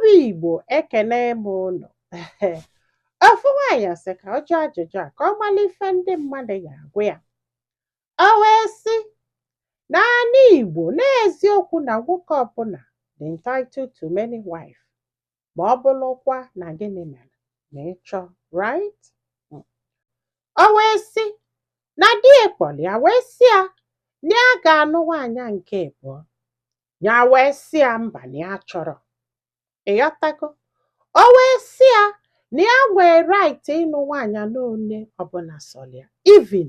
Ụmụ Igbo ekene m unu. Ofu nwaanyị sị ka ọ jụọ ajụjụ a ka ọ mara ife ndị mmadụ ga-agwa ya. O wee sị n'ala Igbo n'eziokwu na nwoke ọbụla dị entitled to many wives ma ọ bụrụkwa na gịnị mere na ịchọ right. O wee sị na di kpọrọ ya wee sị ya na ya ga-anụ nwaanyị nke abụọ. Ya wee sị ya mba na ya chọrọ. Ịghọtago? O wee sị ya na ya nwee right ịnụ nwaanyị n'one ọbụla sọrọ ya, even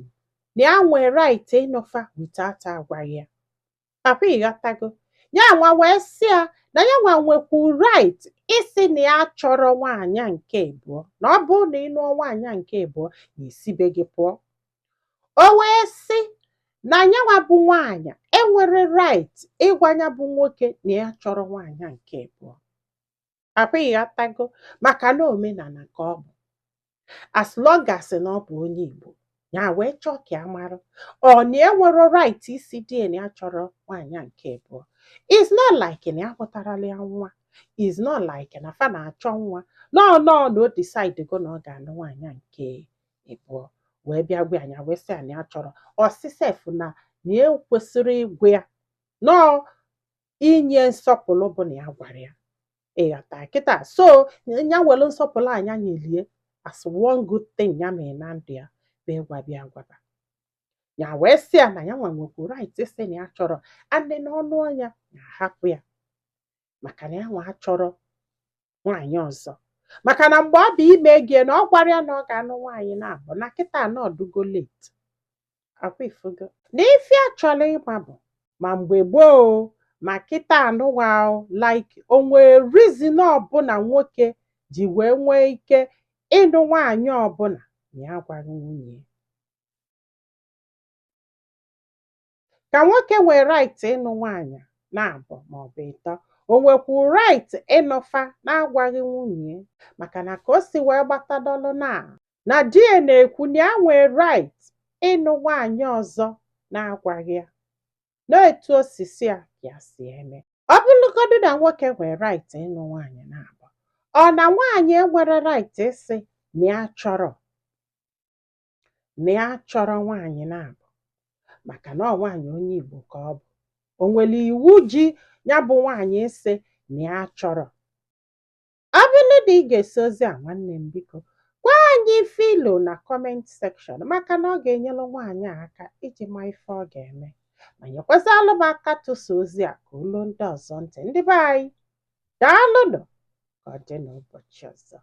na ya nwee right ịnụfa without agwaghị ya. Papa ịghọtago? Ya nwa wee sị ya na ya nwa nwekwu right ịsị na ya chọrọ nwaanyị nke abụọ, na ọ bụrụ na ịnụọ nwaanyị nke abụọ ya esibe gị pụọ. O wee sị na ya nwa bụ nwaanyị enwere right ịgwa ya bụ nwoke na ya chọrọ nwaanyị nke abụọ. Papa ịghọtago? Maka na omenala ka ọ bụ. As long as na ọ bụ onye Igbo, ya wee chọọ ka ya mara ọ na enwero right isi di na ya chọrọ nwaanyị nke abụọ. It's not like na ya pụtarala ya nwa. It's not like na fa na-achọ nwa. No na o decide go na ọ ga-anụ nwaanyị nke abụọ wee bịa gwa ya wee sị ya na ya chọrọ. Ọsịsef na ekwesịrị ịgwa ya nọọ inye nsọpụrụ bụ na ya gwara ya. Ịghọta kịta? So ya were nsọpụrụ anya nyelie as one good thing ya mere na ndụ ya bụ ịgwabịa agwaba. Ya wee sị ya na ya nwekwu right sị na ya chọrọ andị n'ọnụ ọnya ya hapụ ya maka na ya nwa chọrọ nwaanyị ọzọ. Maka na mgbe ọ bụ ime gị na ọ gwara ya na ọ ga-anụ nwaanyị na-abụ na kịta na ọdụgo late. Akwa ifugo na ife a chọrọ ịma bụ ma mgbe gboo ma kịta anụwa like onwe reason ọbụla nwoke ji wee nwee ike ịnụ nwaanyị ọbụla na ya gwara nwunye. Ka nwoke nwee right ịnụ nwaanyị na-abụ maọbụ ịtọ, o nwekwu right ịnụfa na-agwaghị nwunye. Maka na ka o si wee gbatadolu na di ya na-ekwu na ya nwee right ịnụ nwaanyị ọzọ na-agwaghị ya. N'etu osisi a ka ya si eme. Ọ bụrụgodị na nwoke nwere right ịnụ nwaanyị na-abụ, ọ na nwaanyị enwere right ịsị na ya chọrọ nwaanyị na-abụ maka na ọ nwaanyị onye Igbo ka ọ bụ. O nwere iwu ji ya bụ nwaanyị ịsị na ya chọrọ. Ọ bụrụ na ị ga-esi ozi a nwanne m biko gwa anyị filo na comment section maka na ọ ga-enyere nwaanyị a aka iji ma ife ọ ga-eme. Ma nyekwazalụ m aka tụsa ozi a ka olu ndị ọzọ ntị. Ndị be anyị, daalụnụ ka ọ dị n'ụbọchị ọzọ.